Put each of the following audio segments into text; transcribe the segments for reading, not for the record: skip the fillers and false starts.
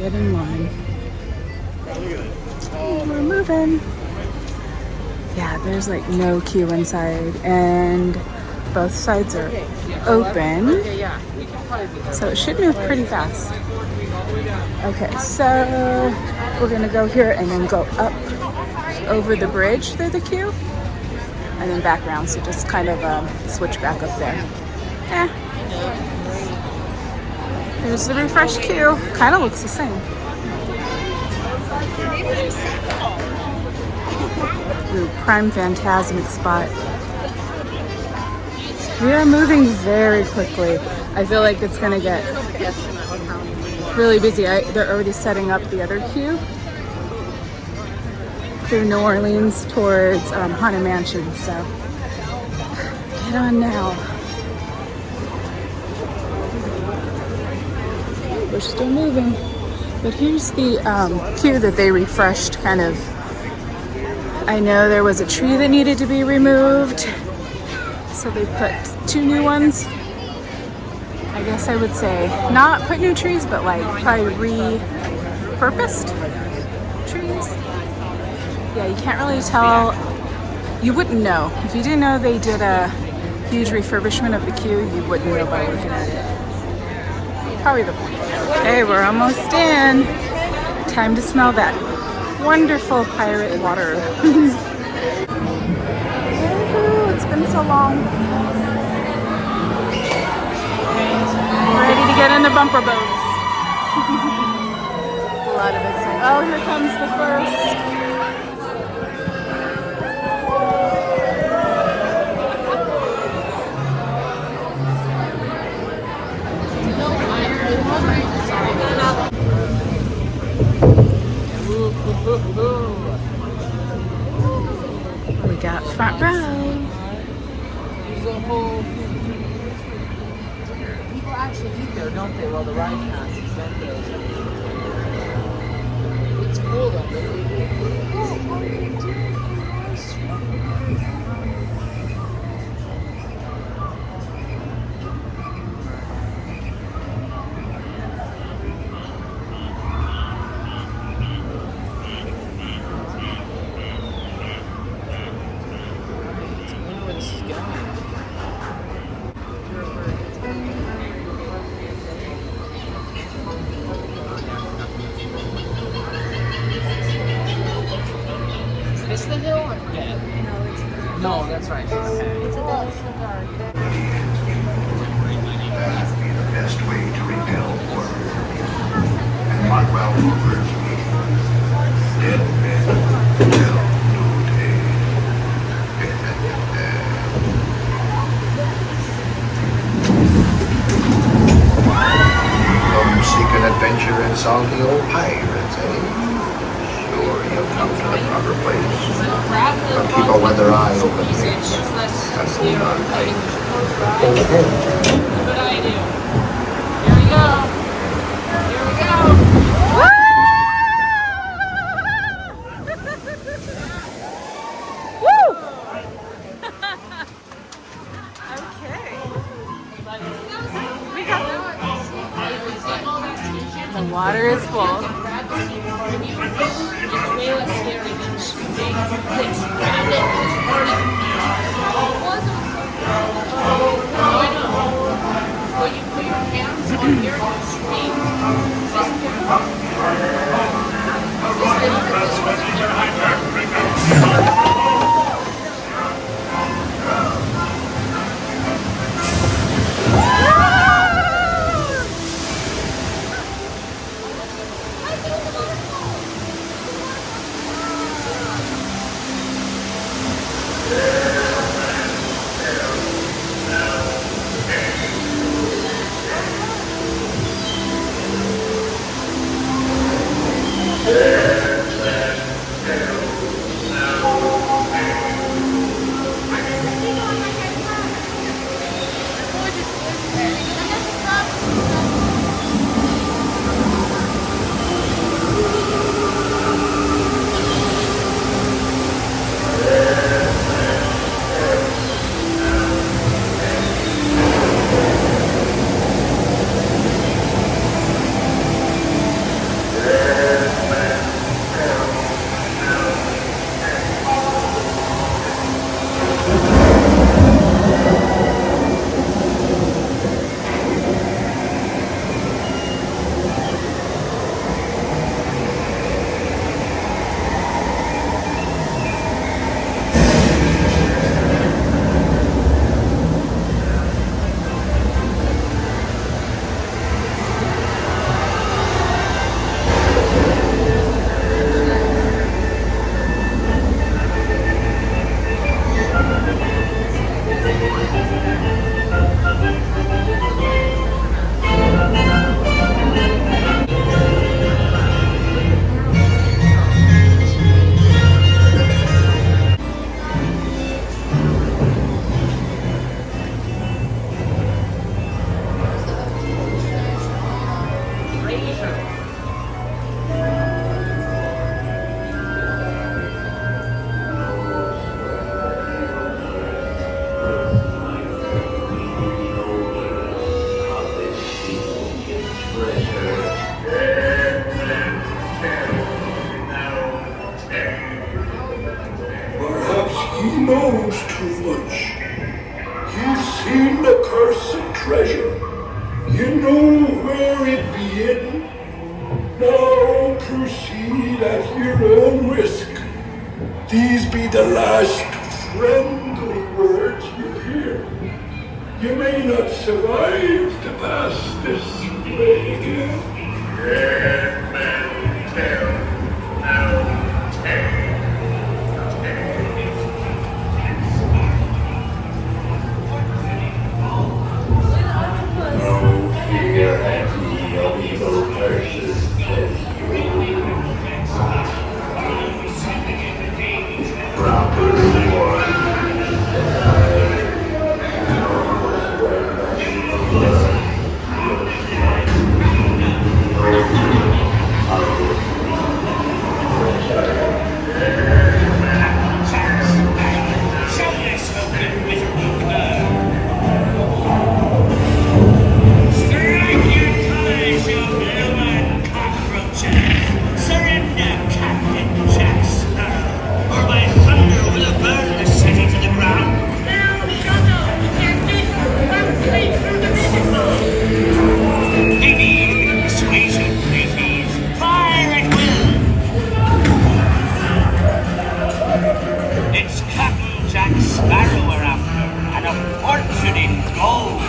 get in line. We're moving. Yeah, there's like no queue inside, and both sides are open, so it should move pretty fast. Okay, so we're gonna go here and then go up over the bridge through the queue, and then back around, so just kind of switch back up there. There's the refresh queue. Kind of looks the same. Ooh, prime phantasmic spot. We are moving very quickly. I feel like it's gonna get really busy. They're already setting up the other queue through New Orleans towards Haunted Mansion, so get on now. We're still moving, but here's the queue that they refreshed, kind of. I know there was a tree that needed to be removed, so they put 2 new ones. I guess I would say not put new trees, but like probably repurposed trees. Yeah, you can't really tell. You wouldn't know. If you didn't know they did a huge refurbishment of the queue, you wouldn't know by looking at it. Probably the point. Okay, we're almost in. Time to smell that wonderful pirate water. It's been so long. Ready to get in the bumper boats. A lot of excitement. Oh, here comes the first. We got front row. People actually eat there, don't they? Well, the ride passes, don't they? It's cool though. Is this the hill? I forget. No, that's right. Okay. It's a dark. That would be the best way to repel horror. And Rockwell offers me dead men tell no tale. Come seek an adventure in salty old pirates, eh? Sure, you'll come to the proper place. But keep a weather eye open. That's all not right. Good idea. Here we go. Here we go. Woo! Woo! Okay. We got the water is full. It's way less scary than shooting. Let's grab it. I know. When you put your hands on your stream, proceed at your own risk. These be the last friendly words you hear. You may not survive to pass this way. Dead men tell no tale. No fear any of evil curses, says you. Proper reward. Surrender, Captain Jack Sparrow, or my thunder will burn the city to the ground. Now, xoxo, can't this run straight through the visible? Maybe persuasion, mateys. Fire at will. It's Captain Jack Sparrow we're after, and a fortune in gold.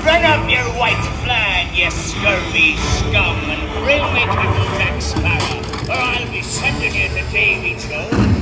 Run up your white flag, you scurvy scum, and bring me Captain Jack Sparrow, or I'll be sending you to Davy Jones.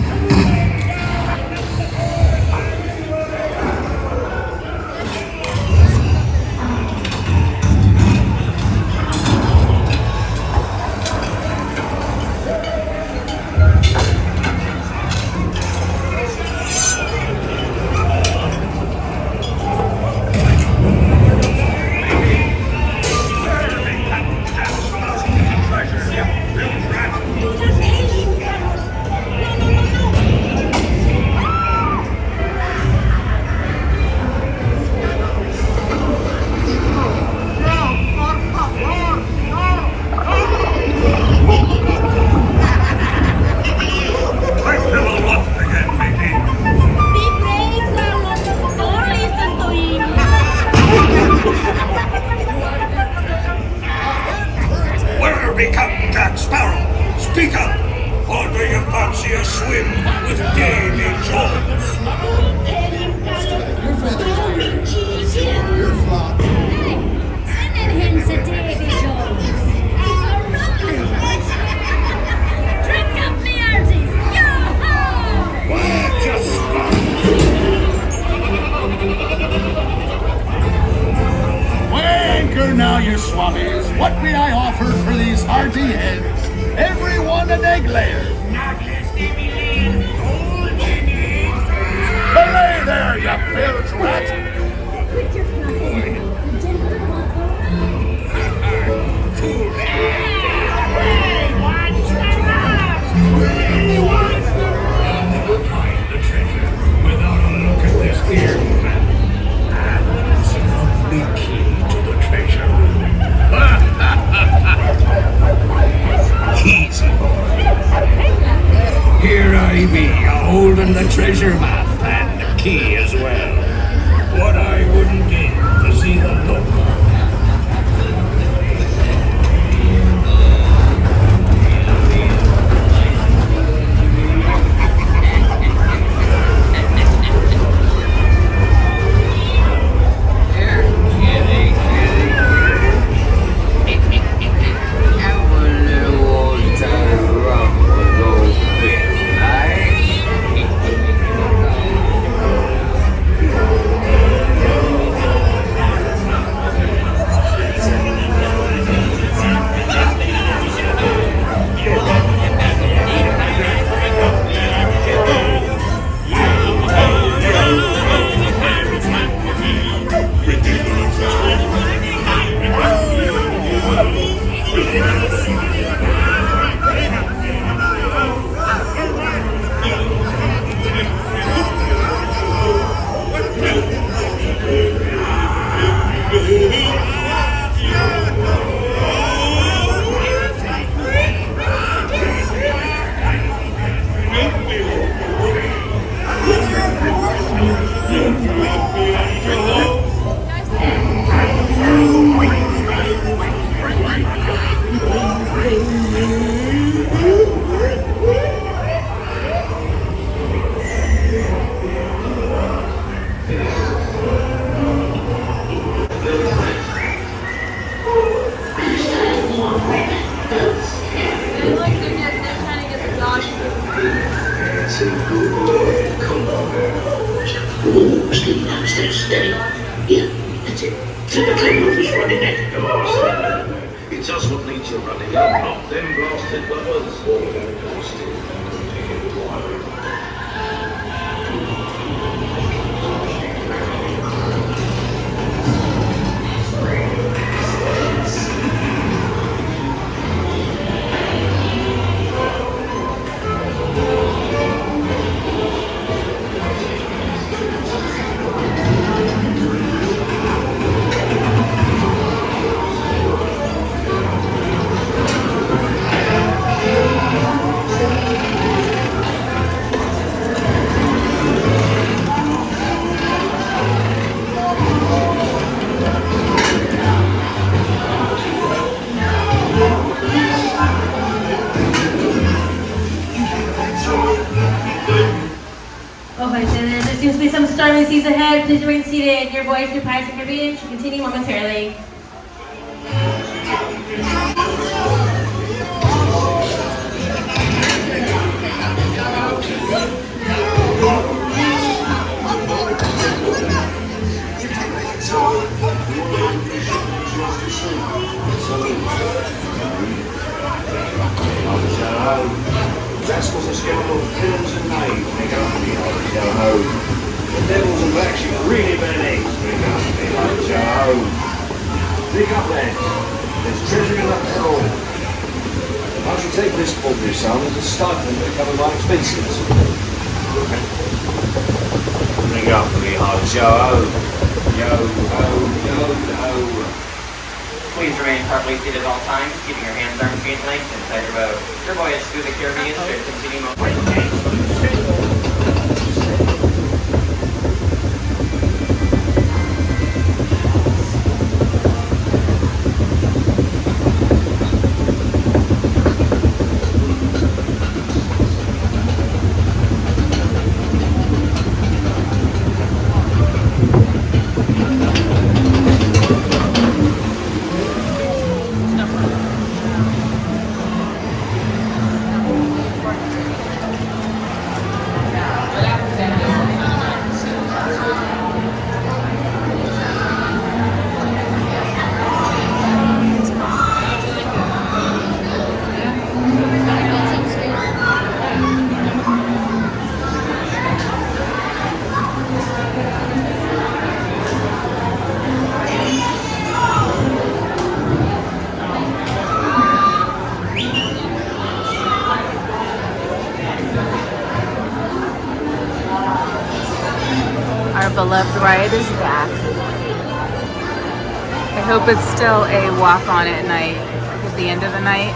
Where become Jack Sparrow? Speak up! Or do you fancy a swim with Davy Jones? Sending him to Davy Jones. He's a rotten. Drink up me hearties. Yo-ho! Why, just Anchor now, you swabbies. What may I offer for these hearty heads? Every one an egg layer. Belay there, you bilge rat! find the treasure without a look at this here map. And it's a lovely key to the treasure. Easy, boy. Here I be, a-holding the treasure map and the key as well. What I wouldn't give to see the look. Stay steady. Yeah, that's it. Typically, who's running that door? It's us what needs you running up, not them blasted lovers. There seems to be some stormy seas ahead. Please remain seated. Your voice through Pirates of the Caribbean should continue momentarily. Rascals and scoundrels, villains and knaves, make up for the ho. The devils and black sheep, really bad eggs, make up for the ho. Pick up lads, there's treasure in the hell. I shall take this paltry sum as a stipend to cover my expenses. Bring up for the ho. Yo ho, yo ho. Please remain properly seated at all times, keeping your hands, arms, feet, and legs inside your boat. Your voyage through the Caribbean should continue momentarily. Our beloved ride is back. I hope it's still a walk on at night, at the end of the night.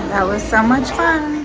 That was so much fun.